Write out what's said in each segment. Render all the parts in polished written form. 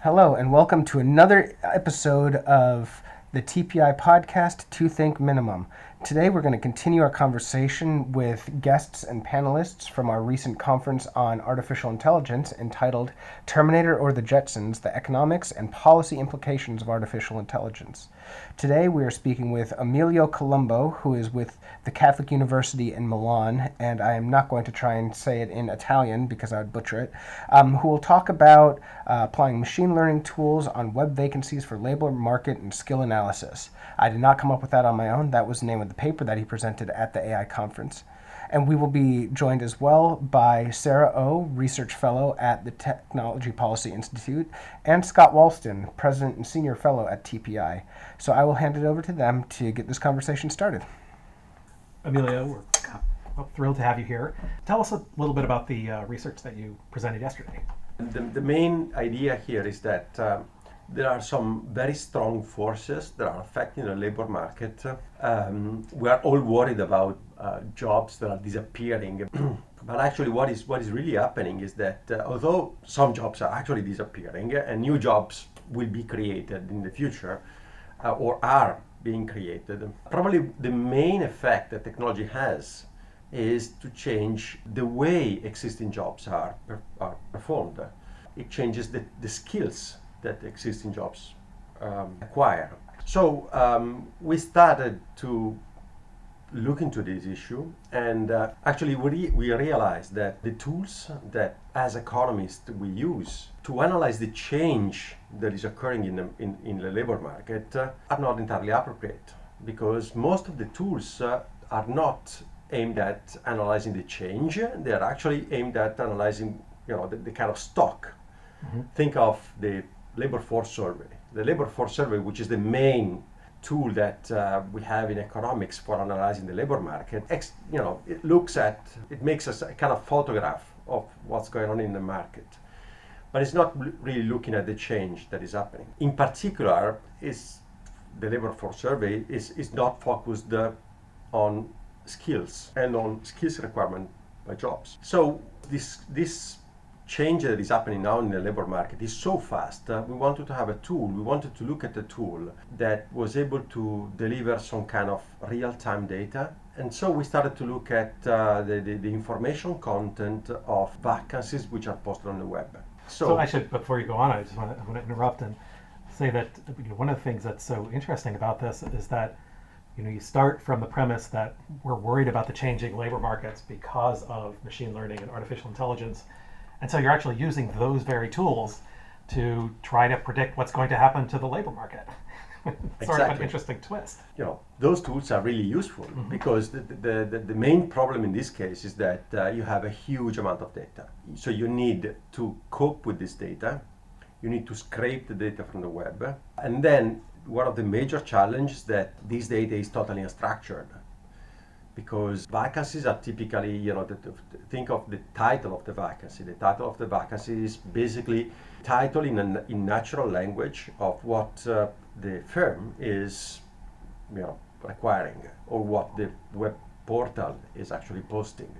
Hello, and welcome to another episode of the TPI podcast, To Think Minimum. Today we're going to continue our conversation with guests and panelists from our recent conference on artificial intelligence entitled Terminator or the Jetsons, the Economics and Policy Implications of Artificial Intelligence. Today we are speaking with Emilio Colombo, who is with the Catholic University in Milan, and I am not going to try and say it in Italian because I would butcher it, who will talk about applying machine learning tools on web vacancies for labor market and skill analysis. I did not come up with that on my own. That was the name of the paper that he presented at the AI conference. And we will be joined as well by Sarah O, Research Fellow at the Technology Policy Institute, and Scott Walston, President and Senior Fellow at TPI. So I will hand it over to them to get this conversation started. Emilio, we're thrilled to have you here. Tell us a little bit about the research that you presented yesterday. The main idea here is that there are some very strong forces that are affecting the labor market. We are all worried about jobs that are disappearing. But actually what is really happening is that although some jobs are actually disappearing and new jobs will be created in the future or are being created, probably the main effect that technology has is to change the way existing jobs are performed. It changes the skills that existing jobs acquire. So we started to look into this issue, and actually we realized that the tools that as economists we use to analyze the change that is occurring in the labor market are not entirely appropriate, because most of the tools are not aimed at analyzing the change. They are actually aimed at analyzing the kind of stock. Mm-hmm. Think of the labor force survey. The labor force survey, which is the main tool that we have in economics for analyzing the labor market, it makes us a kind of photograph of what's going on in the market. But it's not really looking at the change that is happening. In particular, the labor force survey is not focused on skills and on skills requirement by jobs. So this change that is happening now in the labor market is so fast. We wanted to have a tool. We wanted to look at a tool that was able to deliver some kind of real-time data. And so we started to look at the information content of vacancies which are posted on the web. So I should, before you go on, I want to interrupt and say that one of the things that's so interesting about this is that you start from the premise that we're worried about the changing labor markets because of machine learning and artificial intelligence. And so you're actually using those very tools to try to predict what's going to happen to the labor market. It's sort of an interesting twist. Those tools are really useful, mm-hmm. because the main problem in this case is that you have a huge amount of data. So you need to cope with this data. You need to scrape the data from the web. And then one of the major challenges is that this data is totally unstructured, because vacancies are typically, think of the title of the vacancy. The title of the vacancy is basically title in natural language of what the firm is requiring, or what the web portal is actually posting.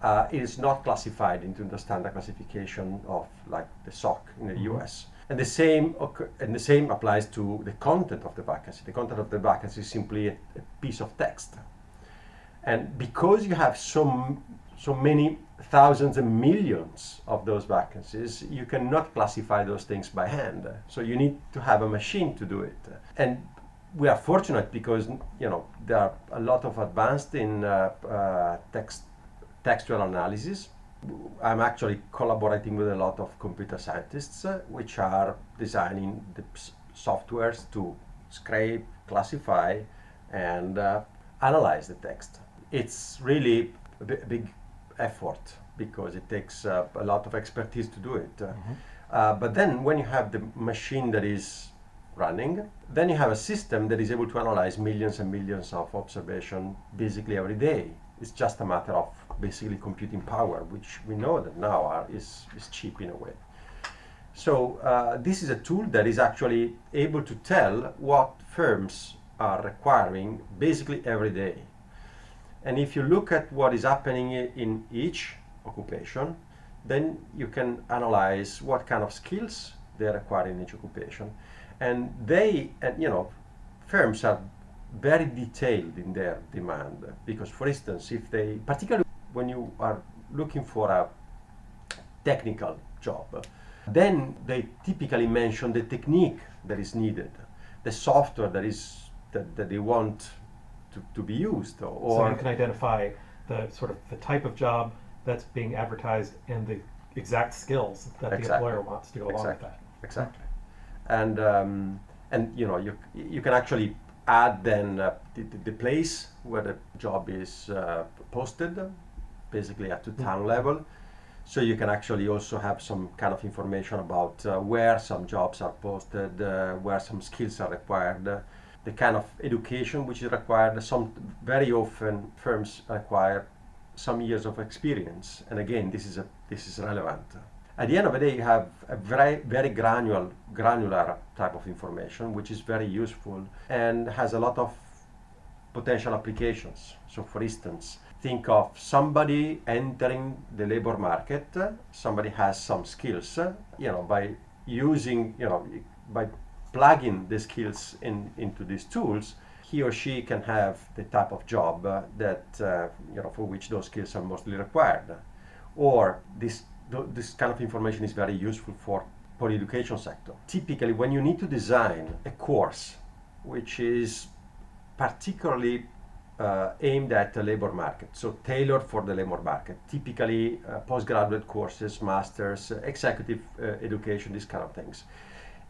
It is not classified into the standard classification of like the SOC in the mm-hmm. US. And the same applies to the content of the vacancy. The content of the vacancy is simply a piece of text. And because you have so many thousands and millions of those vacancies, you cannot classify those things by hand. So you need to have a machine to do it. And we are fortunate because there are a lot of advanced in textual analysis. I'm actually collaborating with a lot of computer scientists, which are designing the softwares to scrape, classify, and analyze the text. It's really a big effort because it takes a lot of expertise to do it. Mm-hmm. But then when you have the machine that is running, then you have a system that is able to analyze millions and millions of observations basically every day. It's just a matter of basically computing power, which we know that now is cheap in a way. So this is a tool that is actually able to tell what firms are requiring basically every day. And if you look at what is happening in each occupation, then you can analyze what kind of skills they require in each occupation. And firms are very detailed in their demand, because, for instance, if they, particularly when you are looking for a technical job, then they typically mention the technique that is needed, the software that they want to be used. So you can identify the sort of the type of job that's being advertised and the exact skills that the employer wants to go along with that. Exactly. And you can actually add then the place where the job is posted, basically at the town level. So you can actually also have some kind of information about where some jobs are posted, where some skills are required, the kind of education which is required. Very often firms require some years of experience, and again, this is relevant. At the end of the day, you have a very granular type of information, which is very useful and has a lot of potential applications. So, for instance, think of somebody entering the labor market. Somebody has some skills. By plugging the skills into these tools, he or she can have the type of job for which those skills are mostly required. Or this kind of information is very useful for the education sector. Typically, when you need to design a course which is particularly aimed at the labor market, so tailored for the labor market, typically postgraduate courses, masters, executive education, these kind of things,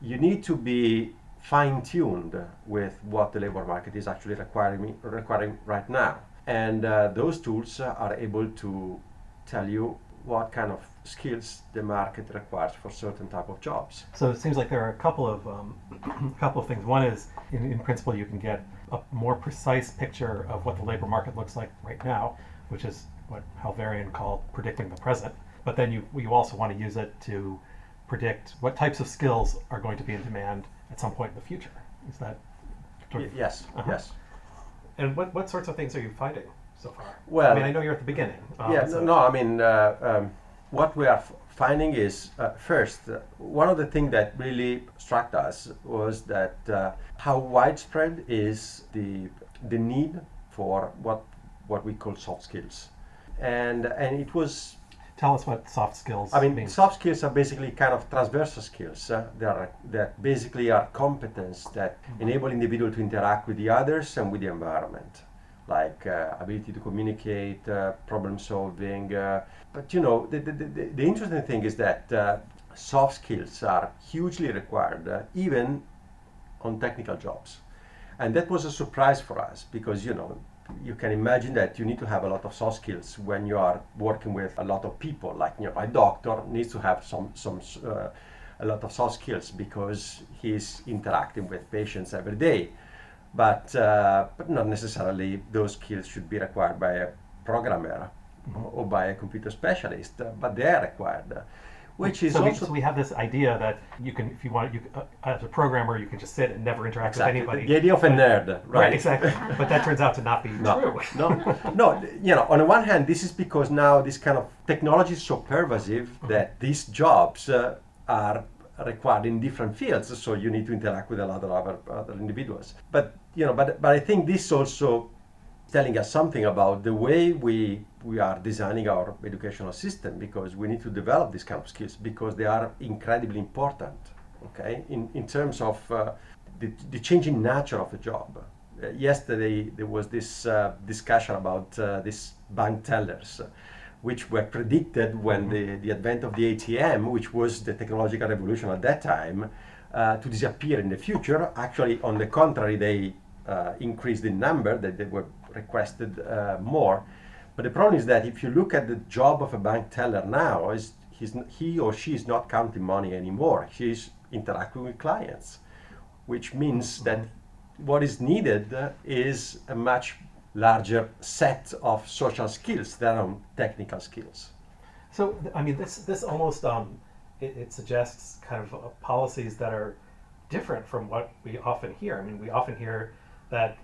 you need to be fine-tuned with what the labor market is actually requiring right now. And those tools are able to tell you what kind of skills the market requires for certain type of jobs. So it seems like there are a couple of things. One is, in principle, you can get a more precise picture of what the labor market looks like right now, which is what Halvarian called predicting the present. But then you also want to use it to predict what types of skills are going to be in demand at some point in the future. Is that? Yes. Uh-huh. Yes. And what sorts of things are you finding so far? Well, I mean, I know you're at the beginning. What we are finding is, first, one of the things that really struck us was that how widespread is the need for what we call soft skills, and it was. Tell us what soft skills mean. Soft skills are basically kind of transversal skills. That basically are competence that enable individual to interact with the others and with the environment, like ability to communicate, problem solving. But the interesting thing is that soft skills are hugely required even on technical jobs, and that was a surprise for us because you can imagine that you need to have a lot of soft skills when you are working with a lot of people. Like a doctor needs to have a lot of soft skills because he's interacting with patients every day. But not necessarily those skills should be required by a programmer or by a computer specialist, but they are required. Which is so we have this idea that you can, if you want, as a programmer, you can just sit and never interact with anybody. The idea of a nerd, right? Exactly. But that turns out to not be true. No. On the one hand, this is because now this kind of technology is so pervasive that these jobs are required in different fields. So you need to interact with a lot of other individuals. But I think this also telling us something about the way we are designing our educational system, because we need to develop these kind of skills because they are incredibly important, okay, in terms of the changing nature of the job. Yesterday there was this discussion about these bank tellers, which were predicted when the advent of the ATM, which was the technological revolution at that time, to disappear in the future. Actually, on the contrary, they increased in number, that they were requested more. But the problem is that if you look at the job of a bank teller now, he or she is not counting money anymore. She's interacting with clients, which means that what is needed is a much larger set of social skills than technical skills. So, I mean, this almost it suggests kind of policies that are different from what we often hear. I mean, we often hear that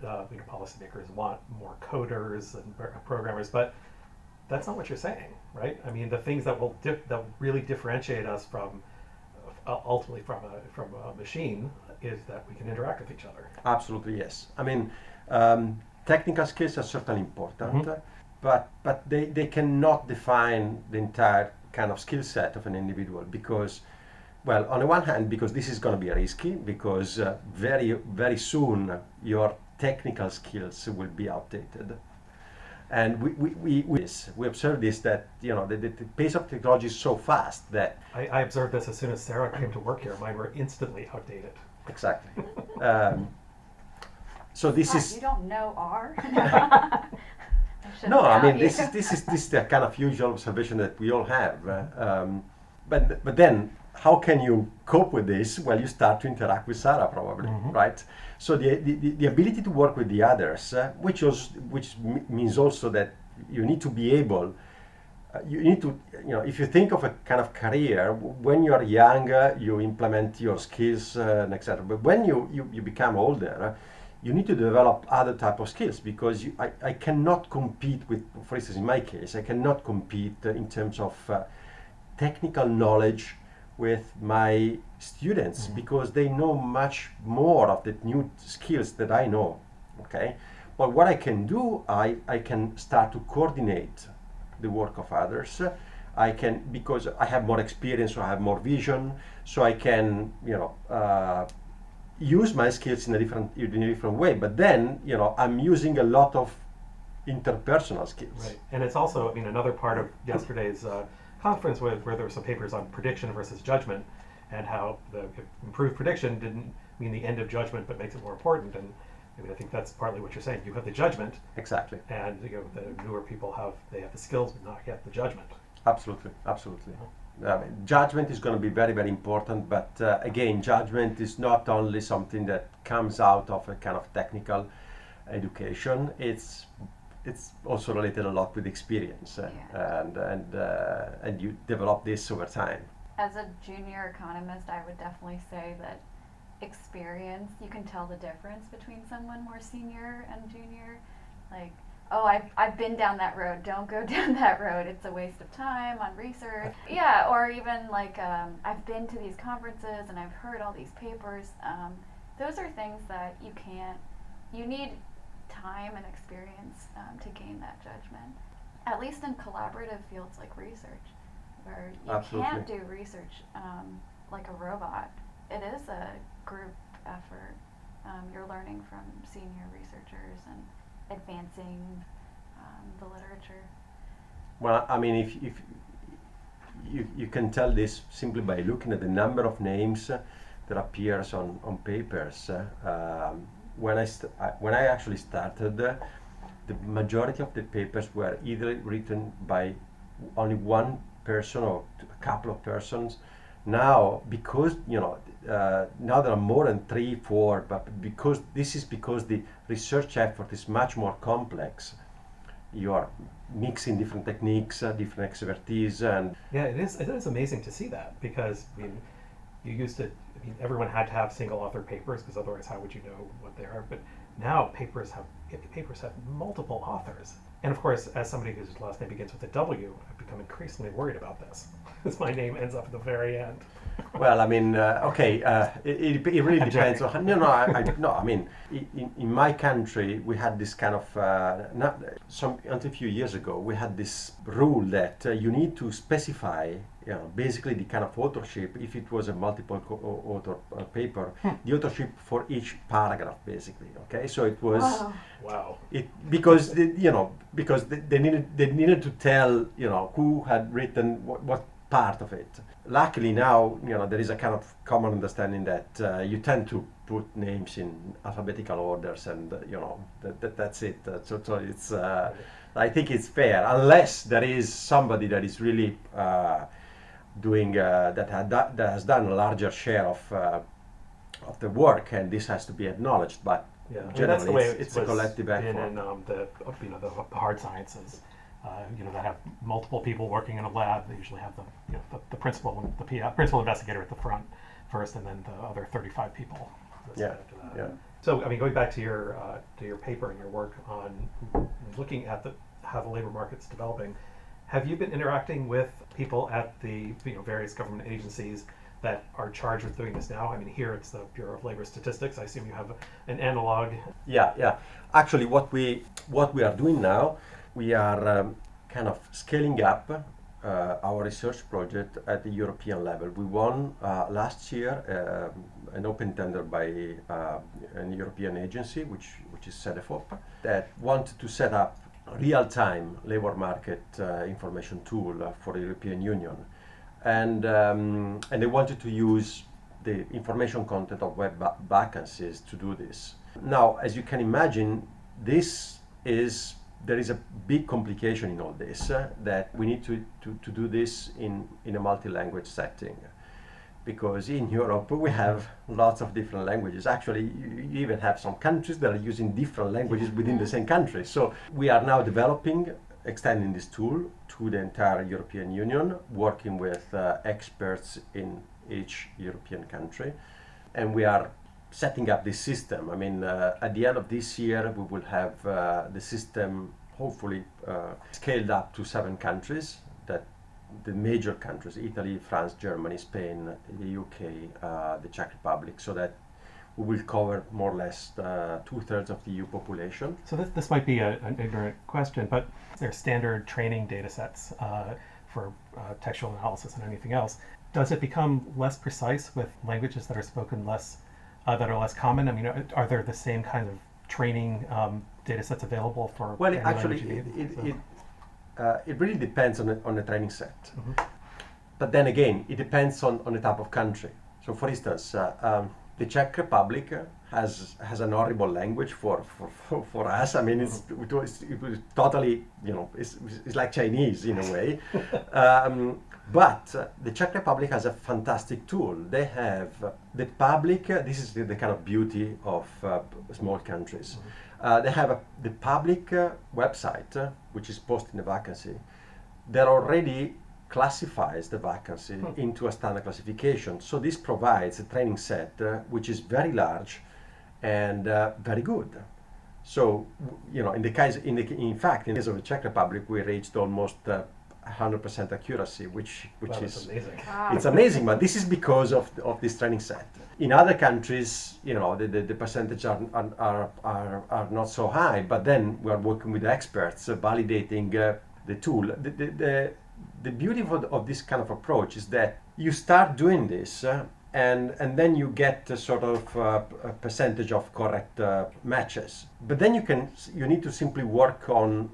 policymakers want more coders and programmers, but that's not what you're saying, right? I mean, the things that will really differentiate us from ultimately from a machine is that we can interact with each other. Absolutely, yes. I mean, technical skills are certainly important, Mhm. but they cannot define the entire kind of skill set of an individual because, well, on the one hand, because this is going to be risky, because very soon your technical skills will be outdated. And we observe this, that the pace of technology is so fast that I observed this as soon as Sarah came to work here. Mine were instantly outdated. exactly. So this What, is you don't know R? I shouldn't no. I tell mean, you. this is the kind of usual observation that we all have. But then, how can you cope with this? Well, you start to interact with Sarah, probably, Mhm. right? So the ability to work with the others, which means also that you need to be able. You need to, if you think of a kind of career, when you are younger, you implement your skills, and etc. But when you become older, you need to develop other type of skills because I cannot compete with, for instance, in my case, I cannot compete in terms of technical knowledge with my students because they know much more of the new skills that I know. Okay, but what I can do, I can start to coordinate the work of others. I can, because I have more experience, so I have more vision, so I can use my skills in a different way. But then I'm using a lot of interpersonal skills. Right, and it's also, I mean, another part of yesterday's conference where there were some papers on prediction versus judgment, and how the improved prediction didn't mean the end of judgment, but makes it more important. And I mean, I think that's partly what you're saying. You have the judgment, Exactly. and the newer people have the skills, but not yet the judgment. Absolutely. Judgment is going to be very, very important, but again, judgment is not only something that comes out of a kind of technical education. It's also related a lot with experience, and you develop this over time. As a junior economist, I would definitely say that experience, you can tell the difference between someone more senior and junior. Like, oh, I've been down that road. Don't go down that road. It's a waste of time on research. Yeah, or even like I've been to these conferences and I've heard all these papers. Those are things that you need time and experience to gain that judgment. At least in collaborative fields like research, where you Absolutely. can't do research like a robot. It is a group effort. You're learning from senior researchers and advancing the literature. Well, I mean, if you can tell this simply by looking at the number of names that appears on papers. When I actually started, the majority of the papers were either written by only one person or a couple of persons. Now, because now there are more than 3, 4, but because the research effort is much more complex, you are mixing different techniques, different expertise, and Yeah, it is amazing to see that, because I mean, you used to, I mean, everyone had to have single author papers because otherwise how would you know what they are? But now papers have multiple authors. And of course, as somebody whose last name begins with a W, I've become increasingly worried about this, because my name ends up at the very end. well, I mean, it really I'm depends joking. on. No, I mean, in my country, we had this kind of until a few years ago, we had this rule that you need to specify, basically the kind of authorship. If it was a multiple author paper, the authorship for each paragraph, basically. Okay, so it was. Wow. Wow. Because they needed to tell who had written what part of it. Luckily now there is a kind of common understanding that you tend to put names in alphabetical orders, and that's it. So it's I think it's fair, unless there is somebody that is really doing that has done a larger share of the work, and this has to be acknowledged. But Yeah, I mean, generally, that's the way it's a collective been effort. in the hard sciences. That have multiple people working in a lab. They usually have the principal and the principal investigator at the front first, and then the other 35 people. Yeah, after that. yeah. So, I mean, going back to your paper and your work on looking at how the labor market's developing, have you been interacting with people at the various government agencies that are charged with doing this now? I mean, here it's the Bureau of Labor Statistics. I assume you have an analog. Yeah. Actually, what we are doing now, we are kind of scaling up our research project at the European level. We won last year an open tender by an European agency, which is CEDEFOP, that wanted to set up a real-time labor market information tool for the European Union. And they wanted to use the information content of Web Vacancies to do this. Now, as you can imagine, there is a big complication in all this, that we need to do this in a multi-language setting. Because in Europe we have lots of different languages. Actually, you even have some countries that are using different languages within the same country. So we are now extending this tool to the entire European Union, working with experts in each European country. And we are setting up this system. I mean, at the end of this year, we will have the system hopefully scaled up to 7 countries, that the major countries, Italy, France, Germany, Spain, the UK, the Czech Republic, so that we will cover more or less 2/3 of the EU population. So this might be an ignorant question, but there are standard training data sets for textual analysis and anything else. Does it become less precise with languages that are spoken that are less common? I mean, are there the same kind of training data sets available for? Well, any actually, language you need? it really depends on the training set. Mm-hmm. But then again, it depends on the type of country. So, for instance, the Czech Republic has an horrible language for us. I mean, it was totally, it's like Chinese in a way. But the Czech Republic has a fantastic tool. They have the public, this is the kind of beauty of small countries. They have the public website, which is posting the vacancy, that already classifies the vacancy into a standard classification. So this provides a training set which is very large and very good. So, in the case of the Czech Republic, we reached almost 100% accuracy, which is amazing. Wow. It's amazing, but this is because of this training set. In other countries, the percentage are not so high, but then we are working with experts validating the tool. The beauty of this kind of approach is that you start doing this and then you get a sort of a percentage of correct matches. But then you need to simply work on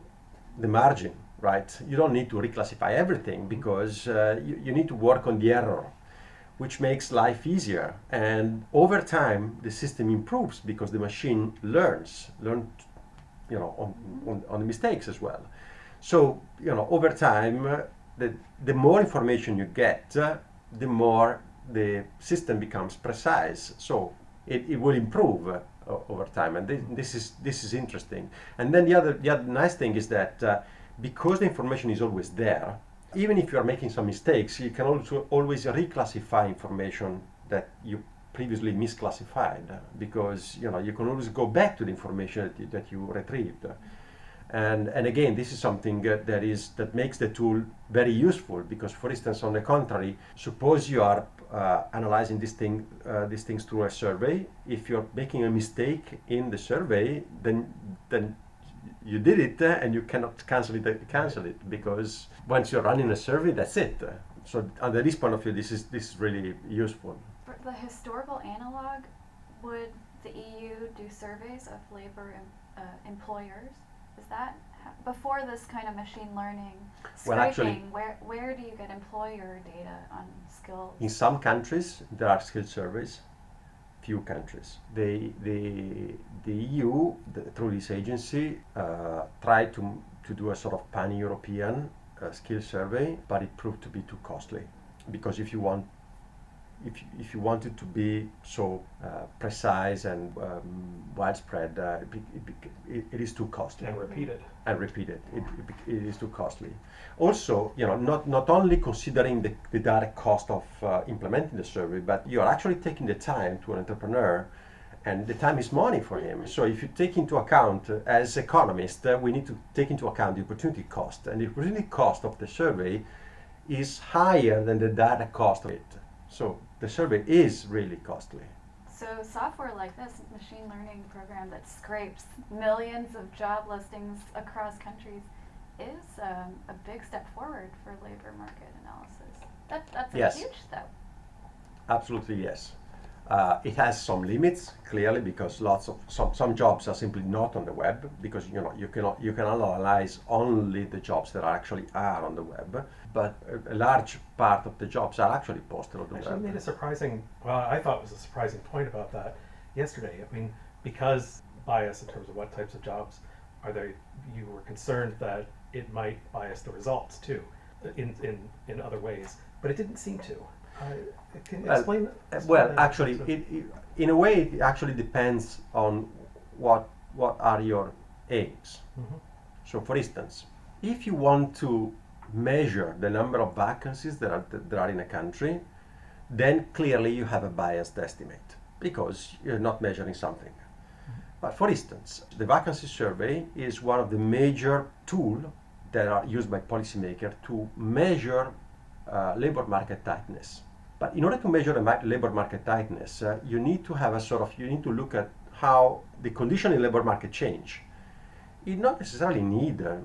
the margin, right? You don't need to reclassify everything because you need to work on the error, which makes life easier. And over time, the system improves because the machine learns on the mistakes as well. So, over time, the more information you get, the more the system becomes precise. So it will improve over time, and this is interesting. And then the other nice thing is that because the information is always there, even if you are making some mistakes, you can also always reclassify information that you previously misclassified, because you can always go back to the information that you retrieved. And again, this is something that makes the tool very useful, because, for instance, on the contrary, suppose you are analyzing these things through a survey. If you're making a mistake in the survey, then you did it and you cannot cancel it, because once you're running a survey, that's it. So under this point of view, this is really useful. For the historical analog, would the EU do surveys of labor employers? Is that before this kind of machine learning scraping? Well, actually, where do you get employer data on skills? In some countries, there are skill surveys. Few countries. The EU, through this agency, tried to do a sort of pan-European skill survey, but it proved to be too costly, because if you want it to be so precise and widespread, it is too costly. And repeated. It is too costly. Also, not only considering the direct cost of implementing the survey, but you are actually taking the time to an entrepreneur, and the time is money for him. So if you take into account, as economists, we need to take into account the opportunity cost, and the opportunity cost of the survey is higher than the direct cost of it. So the survey is really costly. So software like this, machine learning program that scrapes millions of job listings across countries, is a big step forward for labor market analysis. That's a Yes. huge step. Absolutely, yes. It has some limits, clearly, because lots of some jobs are simply not on the web, because you can analyze only the jobs that actually are on the web. But a large part of the jobs are actually posted on the Actually, web. made a surprising. Well, I thought it was a surprising point about that yesterday. I mean, because bias in terms of what types of jobs are there, you were concerned that it might bias the results too, in other ways, but it didn't seem to. Can you explain? Well, that? actually, in a way, it actually depends on what are your aims. Mhm. So, for instance, if you want to measure the number of vacancies that are in a country, then clearly you have a biased estimate because you're not measuring something. But for instance, the vacancy survey is one of the major tools that are used by policymakers to measure labor market tightness. But in order to measure labor market tightness, you need to look at how the condition in labor market change. You not necessarily need a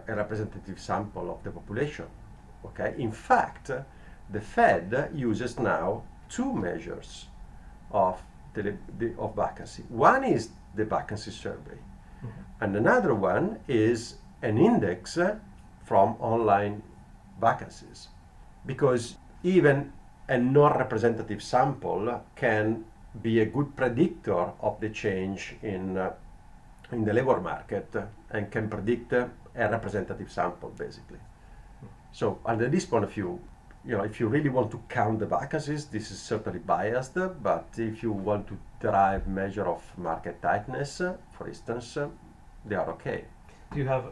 representative sample of the population. Okay. In fact, the Fed uses now two measures of of vacancy. One is the vacancy survey, and another one is an index from online vacancies, because even a non-representative sample can be a good predictor of the change in the labor market and can predict a representative sample, basically. So under this point of view, if you really want to count the vacancies, this is certainly biased, but if you want to derive measure of market tightness, for instance, they are okay. Do you have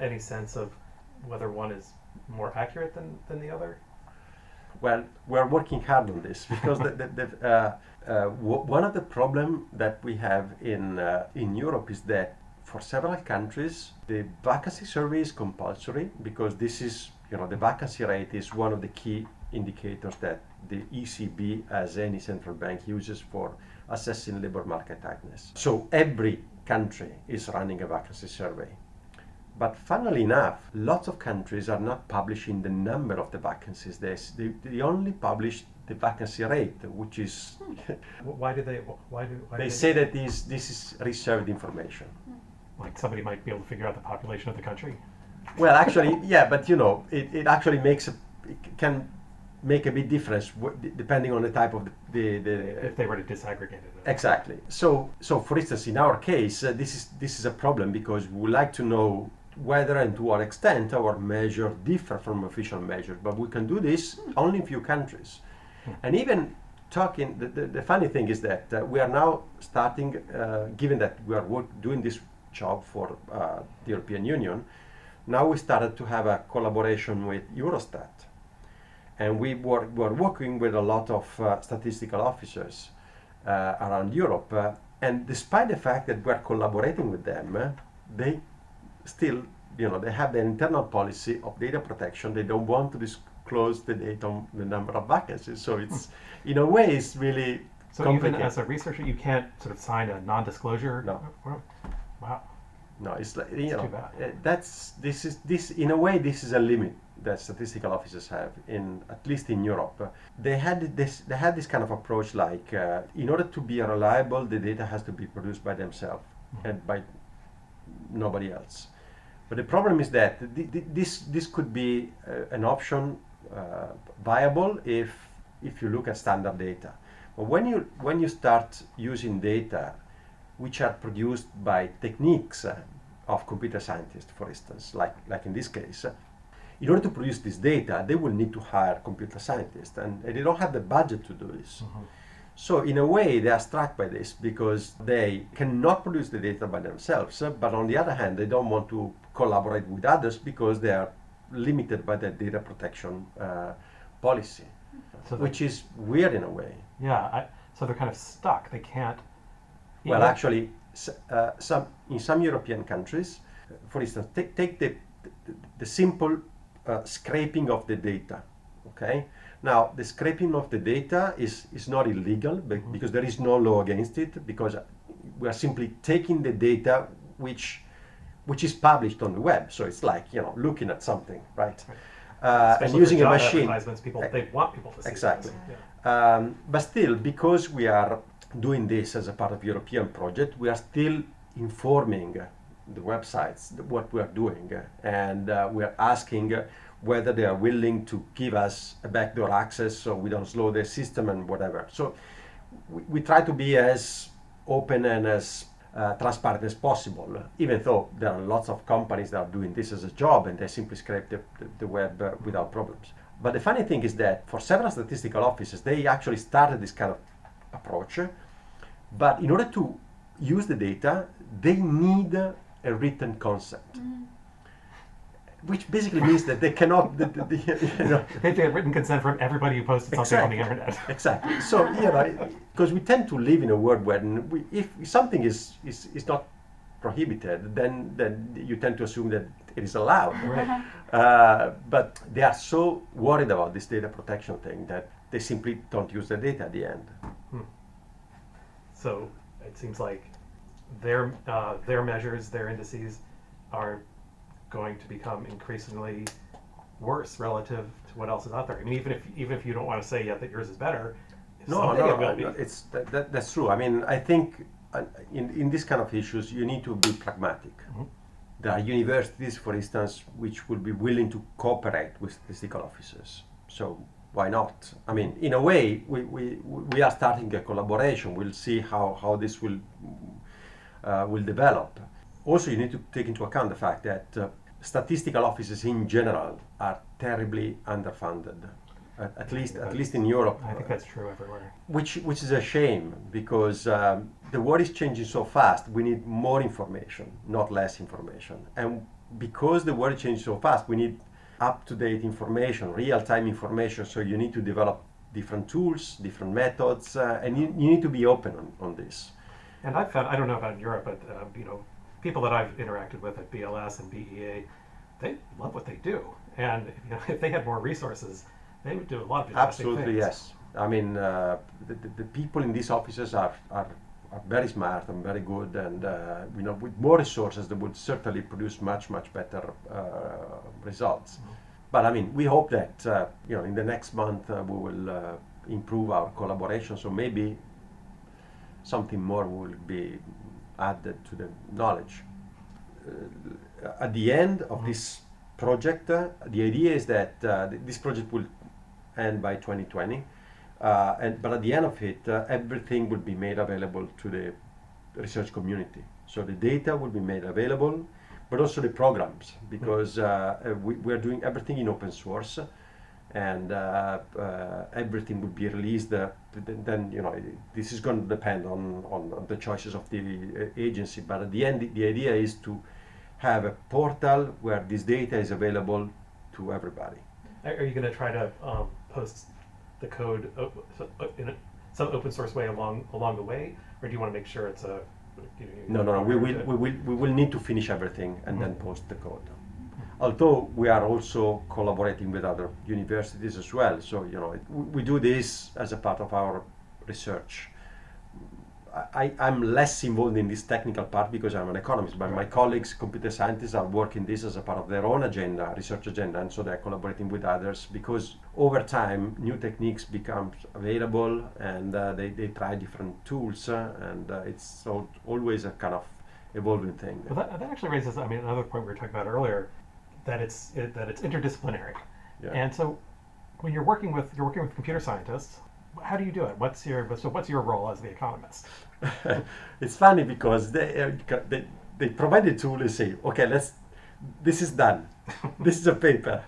any sense of whether one is more accurate than the other? Well, we're working hard on this because one of the problems that we have in Europe is that for several countries the vacancy survey is compulsory, because this is the vacancy rate is one of the key indicators that the ECB, as any central bank, uses for assessing labor market tightness. So every country is running a vacancy survey. But funnily enough, lots of countries are not publishing the number of the vacancies. They only publish the vacancy rate, which is Why do they? they say that this is reserved information. Like somebody might be able to figure out the population of the country. Well, actually, yeah, but it actually it can make a big difference depending on the type of If they were to disaggregate it. Exactly. So for instance, in our case, this is a problem because we would like to know whether and to what extent our measures differ from official measures, but we can do this only in few countries. And even talking, the funny thing is that we are now starting, given that we are doing this job for the European Union, now we started to have a collaboration with Eurostat. And we're working with a lot of statistical officers around Europe. And despite the fact that we're collaborating with them, they still, they have the internal policy of data protection. They don't want to disclose the data on the number of vacancies. So it's, in a way, it's really So complicated. even as a researcher, you can't sort of sign a non-disclosure? No. Wow. No, it's like, Too bad. this in a way, this is a limit that statistical officers have, at least in Europe. They had this kind of approach, like in order to be reliable, the data has to be produced by themselves and by nobody else. But the problem is that this could be an option viable if you look at standard data. But when you start using data which are produced by techniques of computer scientists, for instance, like in this case, in order to produce this data, they will need to hire computer scientists, and they don't have the budget to do this. So in a way, they are struck by this because they cannot produce the data by themselves, but on the other hand, they don't want to collaborate with others because they are limited by the data protection policy, So which is weird in a way. yeah, so they're kind of stuck. They can't. Well, actually, in some European countries, for instance, take the simple scraping of the data. Okay, Now, the scraping of the data is not illegal because there is no law against it, because we are simply taking the data which is published on the web. So it's like, looking at something, right? And Especially using for a job machine. advertisements, they want people to see Exactly. those. Yeah. But still, because we are doing this as a part of European project, we are still informing the websites what we are doing, and we are asking whether they are willing to give us a backdoor access so we don't slow their system and whatever. So we try to be as open and as transparent as possible, even though there are lots of companies that are doing this as a job and they simply scrape the web without problems. But the funny thing is that for several statistical offices, they actually started this kind of approach, but in order to use the data, they need a written consent. Which basically means that they cannot, They have to get written consent from everybody who posted something on the internet. Exactly. So, because we tend to live in a world where if something is not prohibited, then you tend to assume that it is allowed. Right. But they are so worried about this data protection thing that they simply don't use the data at the end. So it seems like their measures, their indices, are going to become increasingly worse relative to what else is out there. I mean, even if you don't want to say yet that yours is better, someday it will be. It's that's true. I mean, I think in this kind of issues you need to be pragmatic. There are universities, for instance, which will be willing to cooperate with statistical offices. So why not? I mean, in a way, we are starting a collaboration. We'll see how this will develop. Also, you need to take into account the fact that statistical offices in general are terribly underfunded, at least in Europe. I think that's true everywhere. Which is a shame, because the world is changing so fast. We need more information, not less information. And because the world is changing so fast, we need up-to-date information, real-time information. So you need to develop different tools, different methods, and you need to be open on this. And I've found, I don't know about in Europe, but people that I've interacted with at BLS and BEA, they love what they do. And if they had more resources, they would do a lot of interesting Absolutely, things. yes. I mean, the people in these offices are very smart and very good, and with more resources, they would certainly produce much better results. But I mean, we hope that in the next month we will improve our collaboration. So maybe something more will be added to the knowledge. At the end of this project, the idea is that this project will end by 2020, but at the end of it, everything will be made available to the research community. So the data will be made available, but also the programs, because we are doing everything in open source, and everything will be released. Then this is going to depend on the choices of the agency. But at the end, the idea is to have a portal where this data is available to everybody. Are you going to try to post the code in some open source way along the way, or do you want to make sure it's a? No. We will need to finish everything and then post the code. Although we are also collaborating with other universities as well, so we do this as a part of our research. I'm less involved in this technical part because I'm an economist, but my colleagues, computer scientists, are working this as a part of their own agenda, research agenda, and so they're collaborating with others because over time new techniques become available, and they try different tools, and it's always a kind of evolving thing. Well, that actually raises, another point we were talking about earlier, that it's interdisciplinary, and so when you're working with computer scientists, how do you do it? What's your role as the economist? It's funny because they provide the tool and say, okay, this is done. This is a paper.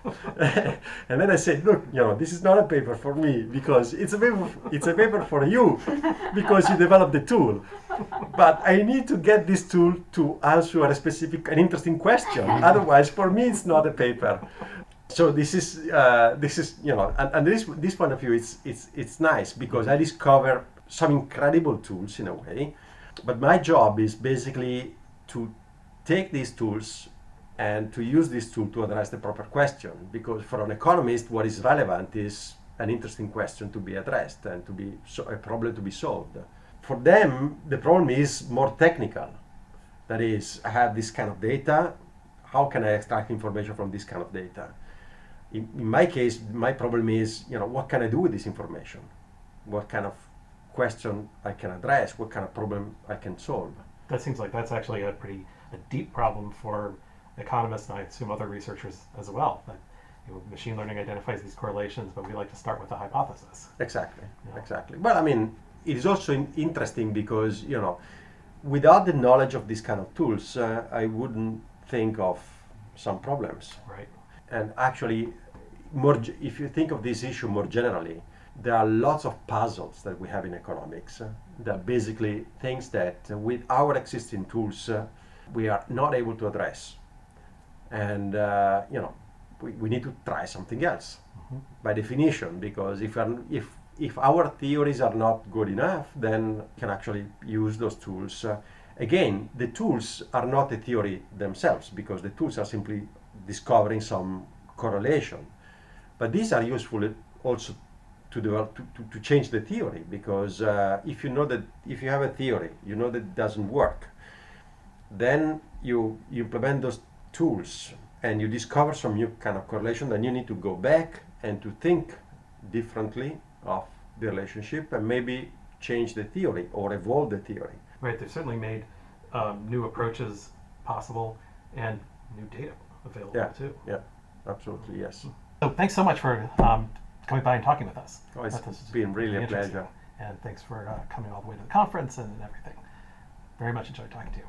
And then I say, look, this is not a paper for me because it's a paper for you because you developed the tool. But I need to get this tool to answer a specific and interesting question. Otherwise, for me, it's not a paper. So this is and this point of view, it's nice because I discover some incredible tools in a way, but my job is basically to take these tools and to use this tool to address the proper question, because for an economist what is relevant is an interesting question to be addressed and to be a problem to be solved. For them, the problem is more technical. That is, I have this kind of data. How can I extract information from this kind of data? In my case, my problem is, what can I do with this information? What kind of question I can address? What kind of problem I can solve? That seems like that's actually a deep problem for economists, and I assume other researchers as well. That, machine learning identifies these correlations, but we like to start with the hypothesis. Exactly, Yeah. exactly. Well, I mean, it is also interesting because, without the knowledge of these kind of tools, I wouldn't think of some problems. Right. And actually, if you think of this issue more generally, there are lots of puzzles that we have in economics that basically things that with our existing tools we are not able to address. And, we need to try something else by definition, because if our theories are not good enough, then we can actually use those tools. Again, the tools are not the theory themselves, because the tools are simply discovering some correlation. But these are useful also to develop to change the theory, because if you have a theory, that it doesn't work, then you implement those tools and you discover some new kind of correlation, then you need to go back and to think differently of the relationship and maybe change the theory or evolve the theory. Right. They've certainly made new approaches possible and new data available too. Yeah, absolutely, yes. So thanks so much for coming by and talking with us. Oh, it's That was been really a interesting. pleasure. And thanks for coming all the way to the conference and everything. Very much enjoyed talking to you.